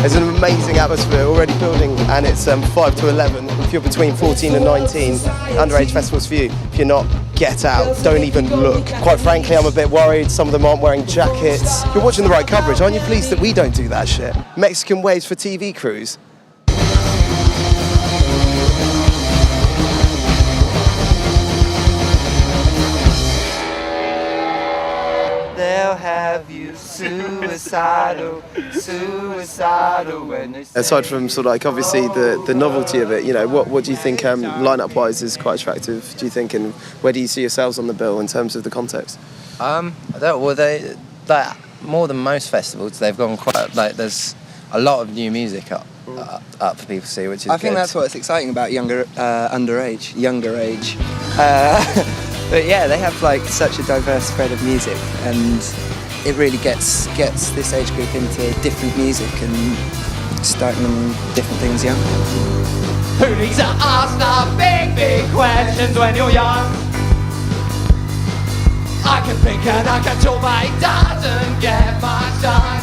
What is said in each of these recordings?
There's an amazing atmosphere already building, and it's 5 to 11. If you're between 14 and 19, Underage Festival's for you. If you're not, get out. Don't even look. Quite frankly, I'm a bit worried. Some of them aren't wearing jackets. You're watching the right coverage. Aren't you pleased that we don't do that shit? Mexican waves for TV crews. They'll have you suicidal when they say... Aside from sort of like obviously the novelty of it, you know, what do you think line-up-wise is quite attractive, do you think, and where do you see yourselves on the bill in terms of the context? They more than most festivals, they've gone quite, like, there's a lot of new music up for people to see, which is I think good. that's what's exciting about younger age. But yeah, they have like such a diverse spread of music, and it really gets this age group into different music and starting them different things young. Who needs to ask the big questions when you're young? I can think and I can talk, but it doesn't get much done.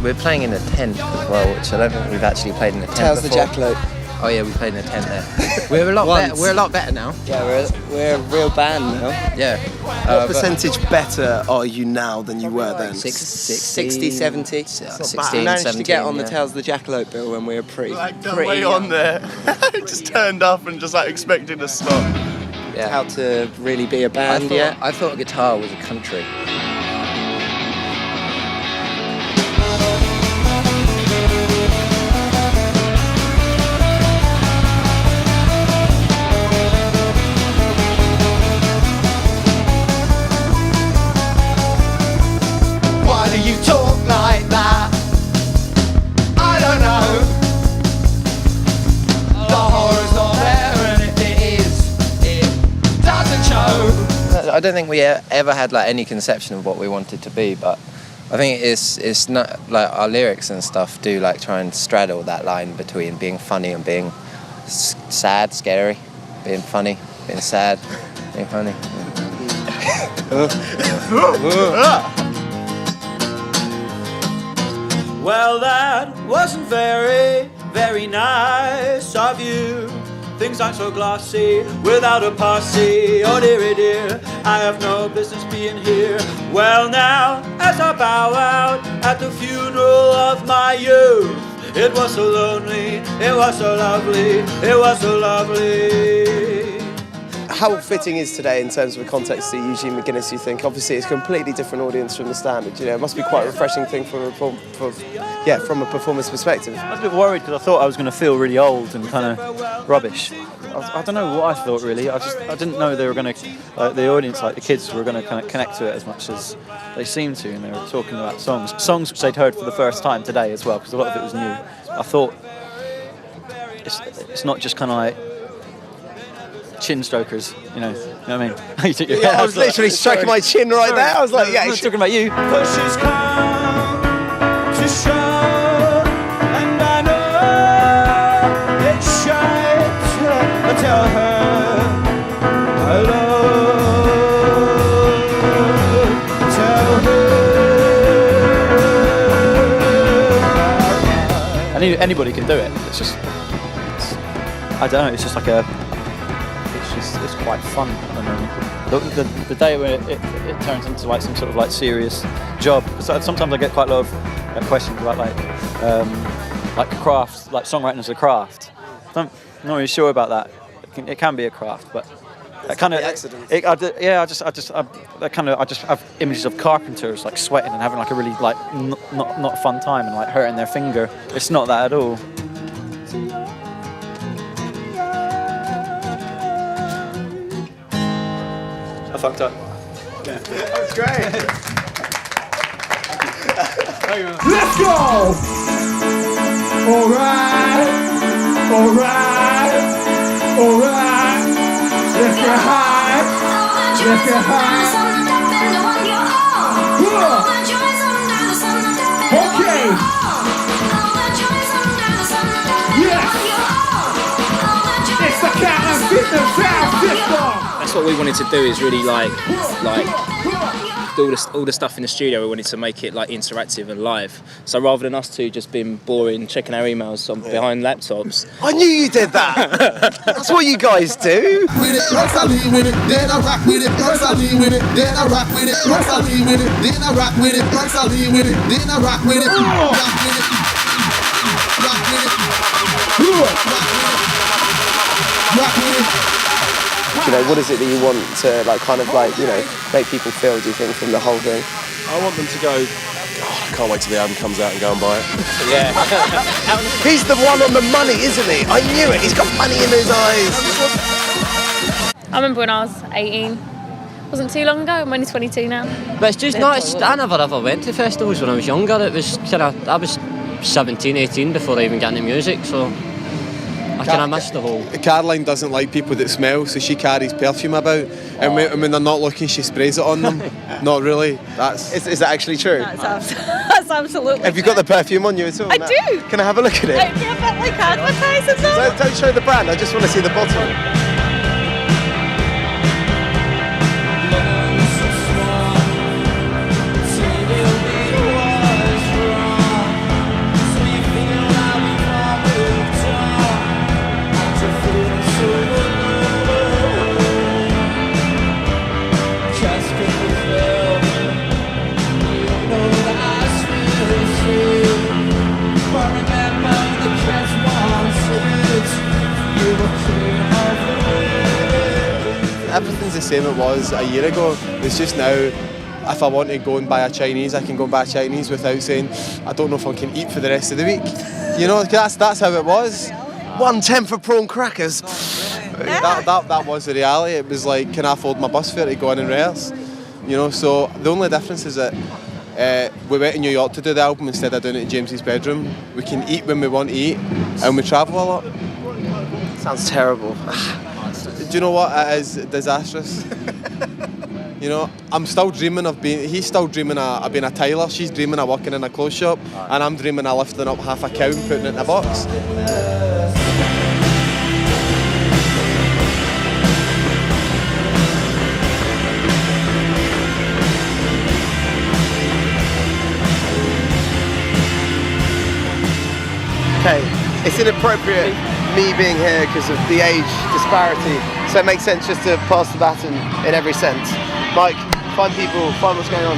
We're playing in a tent as well, which I don't think we've actually played in a tent Tells the before. Jackalope. Oh yeah, we played in a tent there. We're a lot better now. Yeah, we're a real band now. Yeah. What percentage better are you now than you were then? 60, 70. 16, We managed 17, to get on the yeah. Tells the Jackalope bill when we were pretty way young. on there. Just turned up and just like expected to stop. Yeah. How to really be a band yet. I thought guitar was a country. Why do you talk like that? I don't know. The horror's not there, and if it is, it doesn't show. I don't think we ever had like any conception of what we wanted to be, but I think it's not like our lyrics and stuff do like try and straddle that line between being funny and being sad, scary, being funny, being sad, being funny. Well, that wasn't very, very nice of you. Things aren't so glossy without a posse. Oh dearie dear, I have no business being here. Well now, as I bow out at the funeral of my youth, it was so lonely, it was so lovely, it was so lovely. How fitting is today in terms of a context to Eugene McGuinness, you think? Obviously it's a completely different audience from the standard, you know, it must be quite a refreshing thing from a performance perspective. I was a bit worried because I thought I was going to feel really old and kind of rubbish. I don't know what I thought really. I didn't know they were going to, the audience, like the kids, were going to kind of connect to it as much as they seemed to, and they were talking about songs which they'd heard for the first time today as well, because a lot of it was new. I thought it's not just kind of like chin strokers, you know what I mean? Yeah, I was literally stroking my chin right there. I was like, yeah, I'm not talking about you. Pushes come to shove, and I know it's shite. I tell her I love. Tell her. Anybody can do it. It's just, I don't know. It's just like it's quite fun at the moment. The day when it turns into like some sort of like serious job. Because sometimes I get quite a lot of questions about like craft, like songwriting as a craft. I'm not really sure about that. It can be a craft, but that kind of accident. I just have images of carpenters like sweating and having like a really like not fun time and like hurting their finger. It's not that at all. I fucked up. Yeah. That was great. Let's go! Alright, let's get high, Okay. Yes. It's the cat and fitness sound system. That's what we wanted to do, is really like all the stuff in the studio, we wanted to make it like interactive and live. So rather than us two just being boring, checking our emails behind laptops. I knew you did that. That's what you guys do. With it, first I lean with it, then I rock with it. First I lean with it, then I rock with it. First I lean with it, then I rock with it. First I lean with it, then I rock with it. Rock with it, rock with it, rock with it. You know, what is it that you want to like, kind of like, you know, make people feel? Do you think from the whole thing? I want them to go, oh, I can't wait till the album comes out and go and buy it. Yeah. He's the one on the money, isn't he? I knew it. He's got money in his eyes. I remember when I was 18. Wasn't too long ago. I'm only 22 now. But it's just not. I never ever went to festivals when I was younger. It was I was 17, 18 before I even got into music. So I kind of missed the whole. Caroline doesn't like people that smell, so she carries perfume about, and when they're not looking, she sprays it on them. Not really. Is that actually true? That's absolutely. Have you got the perfume on you at all? I now? do. Can I have a look at it? Don't you have like advertisers on? Don't show the brand. I just want to see the bottle. Everything's the same it was a year ago. It's just now, if I want to go and buy a Chinese, I can go and buy a Chinese without saying, I don't know if I can eat for the rest of the week. You know, that's how it was. 110 for prawn crackers. That was the reality. It was like, can I afford my bus fare to go in and rehearse? You know, so the only difference is that we went to New York to do the album instead of doing it in James's bedroom. We can eat when we want to eat, and we travel a lot. Sounds terrible. Do you know what? It is disastrous. You know, I'm still dreaming of being. He's still dreaming of being a tailor. She's dreaming of working in a clothes shop, and I'm dreaming of lifting up half a cow and putting it in a box. Okay, it's inappropriate me being here because of the age disparity, so it makes sense just to pass the baton in every sense. Mike, find people, find what's going on.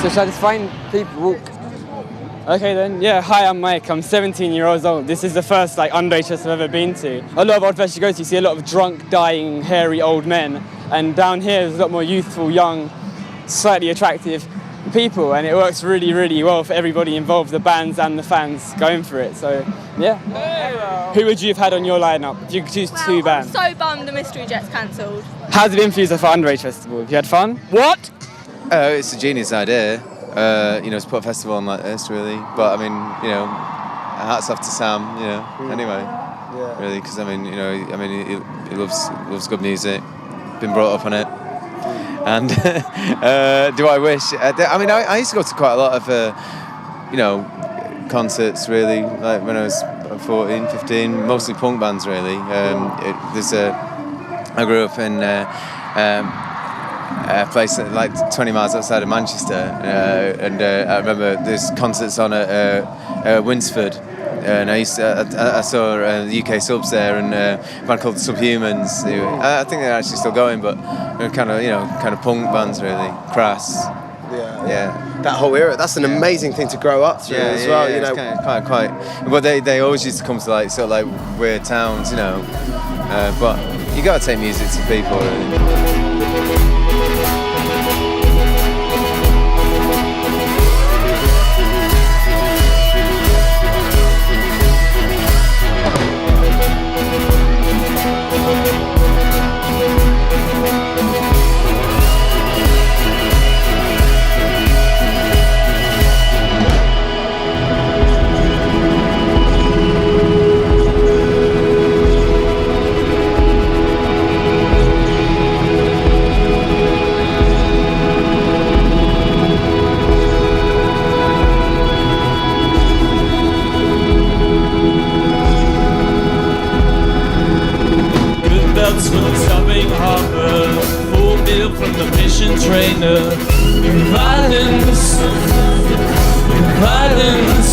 So shall I just find people walk? Okay then, yeah, hi, I'm Mike, I'm 17 years old. This is the first underage festival I've ever been to. A lot of old festivals you go to, you see a lot of drunk, dying, hairy old men, and down here there's a lot more youthful, young, slightly attractive people, and it works really, really well for everybody involved, the bands and the fans going for it. So, yeah. Who would you have had on your lineup if you could choose two bands? I'm so bummed the Mystery Jet's cancelled. How's it been for you so far, Underage Festival? Have you had fun? What? It's a genius idea, to put a festival on like this, really. But I mean, hats off to Sam, anyway. Yeah. Really, because he loves good music, been brought up on it. And do I wish? I used to go to quite a lot of, concerts, really, like when I was 14, 15, mostly punk bands, really. I grew up in a place like 20 miles outside of Manchester, and I remember there's concerts on at Winsford. And I saw the UK subs there, and a band called Subhumans. I think they're actually still going, but they're kind of punk bands, really. Crass. Yeah. That whole era. That's an amazing thing to grow up through as well. It's quite. But they always used to come to weird towns, But you got to take music to people. Really. trainer. Violence, violence.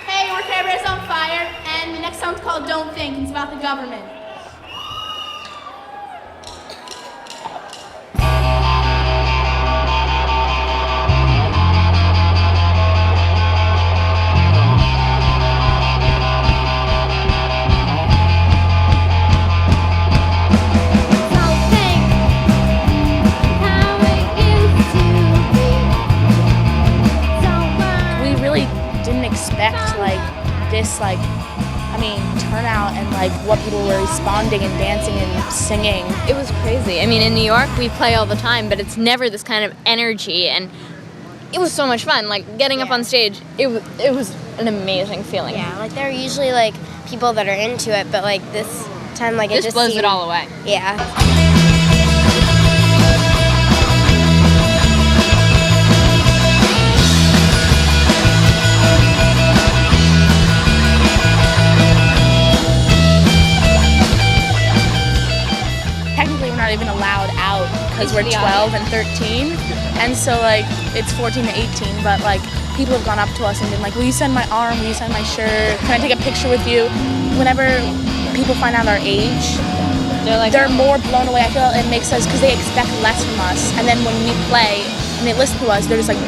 Hey, we're Carebear's on Fire, and the next song's called Don't Think. It's about the government. Expect like this turnout and like what people were responding and dancing and singing. It was crazy. I mean, in New York we play all the time, but it's never this kind of energy, and it was so much fun. Like getting up on stage, it was an amazing feeling. Yeah, like there are usually like people that are into it, but like this time like this it just blows seemed, it all away. Yeah. Not even allowed out because we're 12 and 13, and so like it's 14 to 18, but like people have gone up to us and been like, will you send my arm, will you send my shirt, can I take a picture with you? Whenever people find out our age, they're more blown away. I feel it makes us, because they expect less from us, and then when we play and they listen to us, they're just like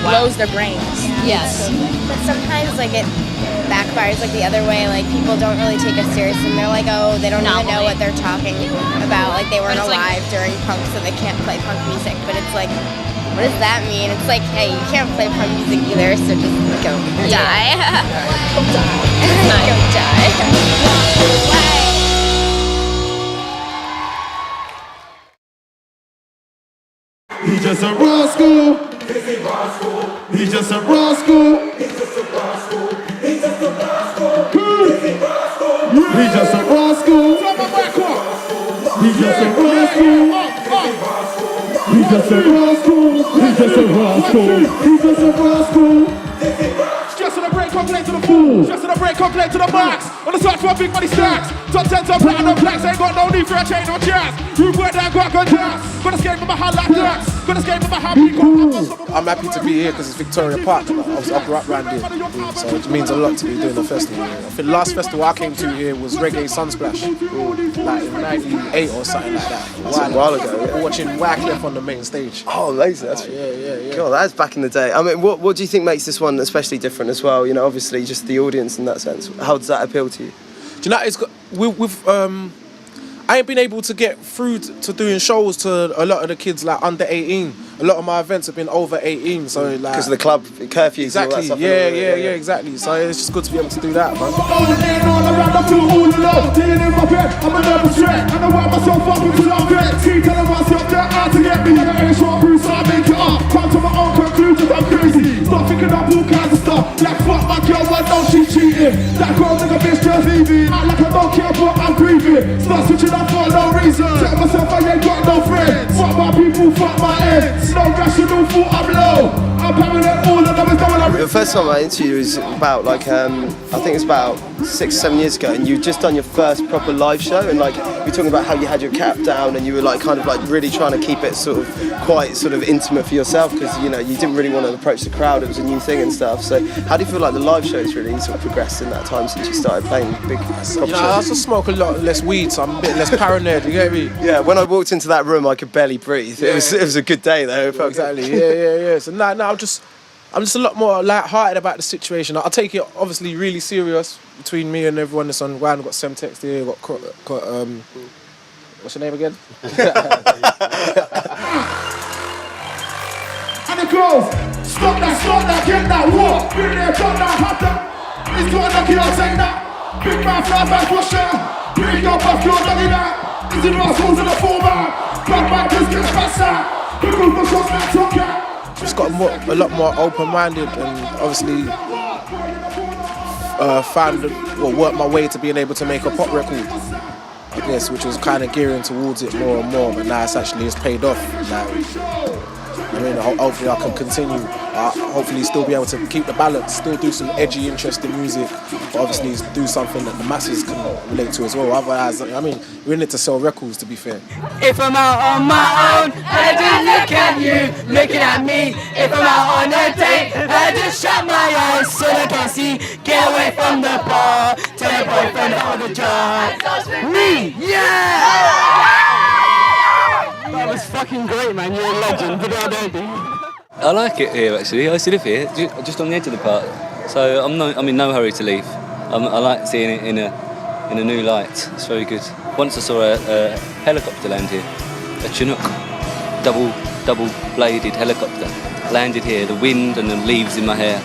blows their brains. Yes. But sometimes like it backfires like the other way, like people don't really take us serious and they're like, oh, they don't even know what they're talking about, like they weren't alive during punk so they can't play punk music, but it's like, what does that mean? It's like, hey, you can't play punk music either, so just go die. Go die. Go die. He's just a rascal. He's just a rascal. He's just a rascal. He's just a rascal. He's just a rascal. He's just a rascal. He's just a rascal. He's just a rascal. He's just a rascal. Stress on the break, calculate to the Foals. Stress on the break, calculate to the max. On the search for big money stacks. Top 10 to platinum plaques. Ain't got no need for a chain or jazz. Rude word down, got good jazz. Gonna skate from my hand like that. Gonna skate from my hand. I'm happy to be here because it's Victoria Park. I grew up around here, so it means a lot to be doing the festival here. I think the last festival I came to here was Reggae Sunsplash, like in '98 or something like that. A while ago. Yeah. Watching Wyclef on the main stage. Oh, amazing! That's yeah. God, that's back in the day. I mean, what do you think makes this one especially different as well? You know, obviously just the audience in that sense. How does that appeal to you? Do you know it's got with I ain't been able to get through to doing shows to a lot of the kids like under 18. A lot of my events have been over 18, so like because of the club curfews. Exactly. And all that stuff. Yeah, exactly. So it's just good to be able to do that, man. I'm a nervous wreck, and I wind myself up because I'm vexed. Keep telling myself that out to get me. Ain't short Bruce, I make it up. Come to my own conclusions, I'm crazy. Start thinking up all kinds of stuff. Like fuck my girl, I know she's cheating. That girl nigga bitch just leaving. Act like I don't care, but I'm grieving. Start switching up for no reason. Tell myself I ain't got no friends. Fuck my people, fuck my ends. No rational thought, I'm low. I'm paranoid, all of them is no one. The first time I interviewed you was about like I think it's about 6 or 7 years ago, and you'd just done your first proper live show, and like you're talking about how you had your cap down and you were like kind of like really trying to keep it sort of quite sort of intimate for yourself because you know you didn't really want to approach the crowd. It was a new thing and stuff. So how do you feel like the live show's really sort of progressed in that time since you started playing big proper shows? I also smoke a lot less weed, so I'm a bit less paranoid. You get me? Yeah. When I walked into that room, I could barely breathe. Yeah. It was a good day though. It felt exactly. Good. Yeah. So now I'm just a lot more light-hearted about the situation. I'll take it obviously really serious between me and everyone that's on ground. I've got Semtex here, got what's your name again? And the girls, stop that, get that, what? Been there, done that, had that. It's got a knock it out, take that. Big man, fly back, wash that. Bring your buff, you're done that. Is it Rascals in the format? Black man, just get faster. The group of shots, that talk out. Just got a lot more open-minded and obviously worked my way to being able to make a pop record, I guess, which was kind of gearing towards it more and more, but now it's paid off. Like, I mean, hopefully I can continue hopefully still be able to keep the balance, still do some edgy, interesting music, but obviously do something that the masses can relate to as well. Otherwise, I mean, we're in it to sell records, to be fair. If I'm out on my own, I just look at you, looking at me. If I'm out on a date, I just shut my eyes so I can see. Get away from the bar, tell your boyfriend all the job. Me, yeah! That was fucking great, man. You're a legend. But I don't do. I like it here actually. I used to live here, just on the edge of the park. So I'm in no hurry to leave. I like seeing it in a new light. It's very good. Once I saw a helicopter land here, a Chinook, double-bladed helicopter, landed here. The wind and the leaves in my hair.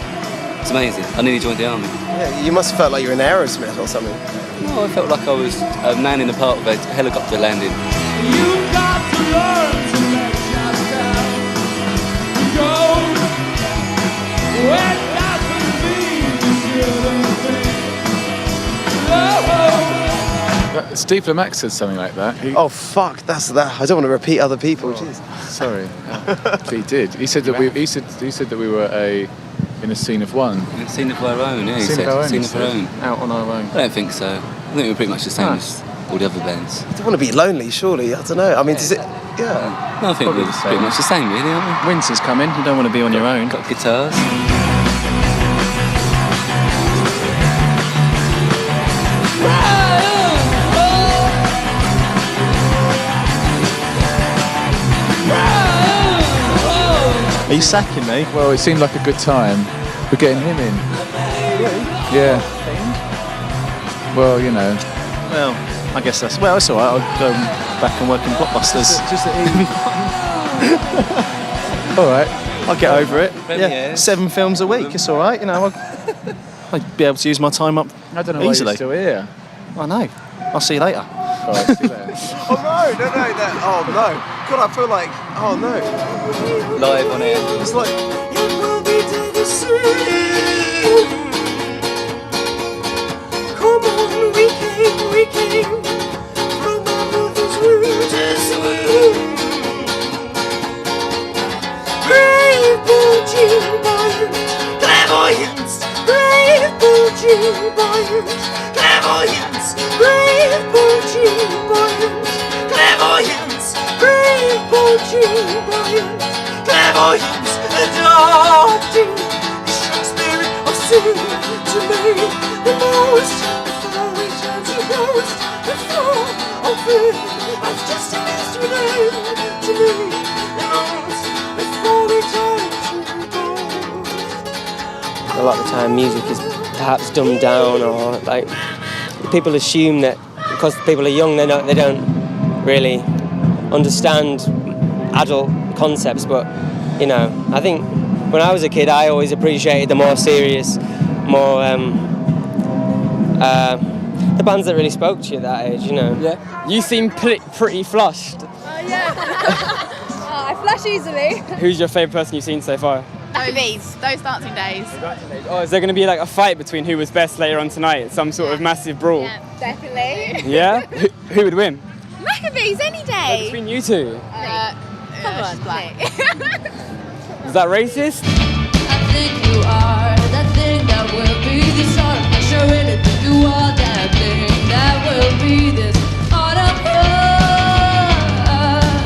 It's amazing. I nearly joined the army. Yeah, you must have felt like you were in Aerosmith or something. No, I felt like I was a man in the park with a helicopter landing. You've got to learn to let yourself go. When nothing means you don't think. Steve Max said something like that. Oh fuck, that's that. I don't want to repeat other people. Jeez. Sorry, he did. He said that he said that we were in a scene of one. In a scene of our own, yeah. Scene of our own. Out on our own. I don't think so. I think we're pretty much the same as all the other bands. You don't want to be lonely, surely. I don't know. I mean, does it? Yeah. No, I think we're pretty much the same, really, aren't we? Winter's coming. You don't want to be on your own. Got guitars. Are you sacking me? Well, it seemed like a good time. We're getting him in. Really? Yeah. Well, you know. Well, I guess that's... Well, it's all right. I'll go back and work in Blockbusters. Just all right. I'll get over it. Premieres. Yeah, 7 films a week. It's all right. You know, I'd be able to use my time up I don't know easily. why you're still here. I know. I'll see you later. All right, see you later. Oh no! Oh no! God, I feel like. Oh no! Live on air. It's like. It will be to the sea. Come on, we came from our mother's womb to swim. Brave Eugene, clairvoyance. Brave Eugene, clairvoyance. Brave Eugene, clairvoyance. Brave Eugene, clairvoyance. Adopting the strong spirit of sin to make the most before we turn to ghost. Before our friend, that's just a mystery name to make the most before we turn to ghost. A lot of the time music is perhaps dumbed down, or like people assume that because people are young they don't really understand adult concepts, but you know, I think when I was a kid I always appreciated the more serious, more the bands that really spoke to you at that age, you know. Yeah. You seem pretty flushed. Yeah. I flush easily. Who's your favourite person you've seen so far? Those dancing days. Oh, is there going to be like a fight between who was best later on tonight? Some sort of massive brawl? Yeah, definitely. Yeah? Who would win? Maccabees any day. Between you two? Come on, Is that racist? I think you are that thing that will be this autumn. Sure it to do all that thing that will be this autumn.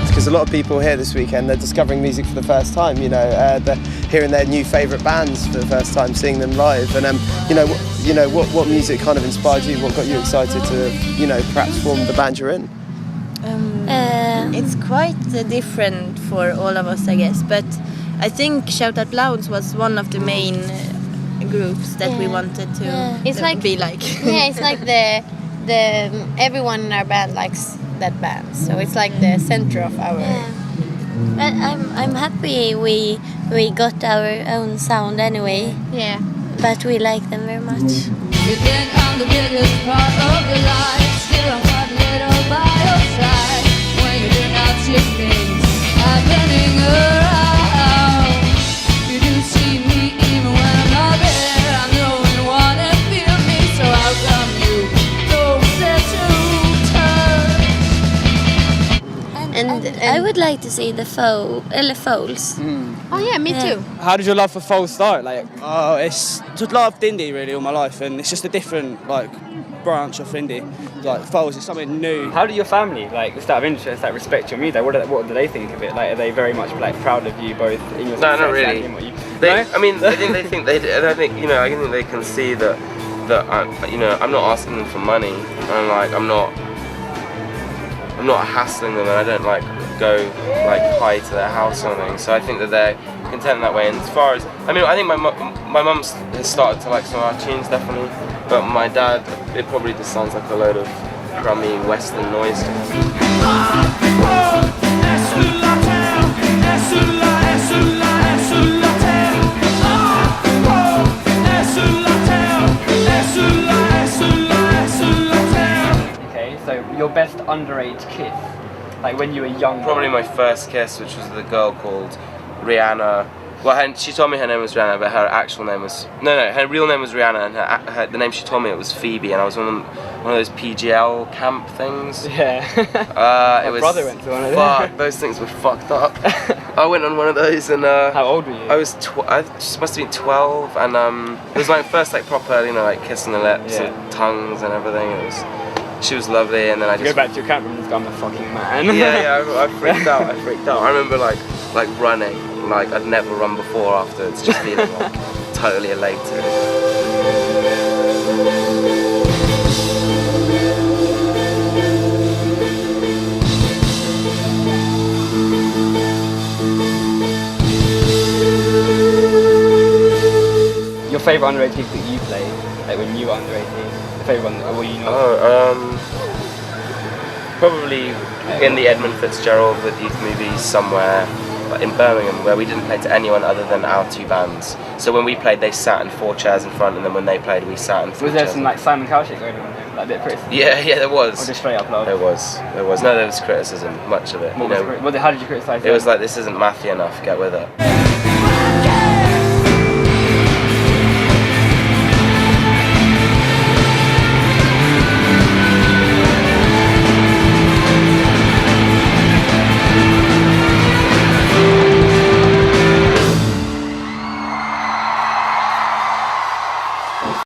Because a lot of people here this weekend, they're discovering music for the first time. You know, they're hearing their new favourite bands for the first time, seeing them live. And what music kind of inspired you? What got you excited to, perhaps form the band you're in? It's quite different for all of us, I guess. But I think Shout Out Louds was one of the main groups that we wanted to be like. Yeah, it's like the everyone in our band likes that band, so it's like the center of our. But I'm happy we got our own sound anyway. Yeah. But we like them very much. You think I'm the biggest part of your life, still I'm quite little by your side. When you do not see things happening around, you do see me even when I'm not there. I know you wanna feel me, so how come you don't set to turn? And I would like to see the Foals. Oh yeah, me too. How did your love for Foals start? It's just loved indie really all my life, and it's just a different branch of indie. Like Foals is something new. How do your family, just out of interest, respect your music? What do they think of it? Are they very much proud of you both in your No, success not really. and in what you? I think they do. I think they can see that I'm not asking them for money. I'm not hassling them, and I don't go high to their house or anything. So I think that they're content in that way. And as far as I think my mum has started to like some of our tunes definitely, but my dad, it probably just sounds like a load of crummy Western noise. Okay, so your best underage kiss, when you were young. Probably my first kiss, which was the girl called Rihanna. Well, she told me her name was Rihanna, but her actual name was her real name was Rihanna, and the name she told me it was Phoebe, and I was on one of those PGL camp things. Yeah. My brother went to one of them. Those things were fucked up. I went on one of those, and how old were you? I was I just must have been 12, and it was my first proper kissing the lips and tongues and everything. She was lovely, and then I just go back to your camp room and just go, I'm a fucking man. Yeah, I freaked out. I remember running. I'd never run before afterwards, just feeling totally elated. Your favourite underage gig that you played, when you were under 18, the favourite one, or were you not? Probably in the Edmund Fitzgerald with youth movies somewhere. In Birmingham, where we didn't play to anyone other than our two bands. So when we played, they sat in 4 chairs in front, and then when they played, we sat in 3 Was there chairs. some Simon Cowell shit going on there? A bit of criticism? Yeah, there was. Or just straight up love? There was. No, there was criticism, much of it. How did you criticise it? It was this isn't mathy enough, get with it.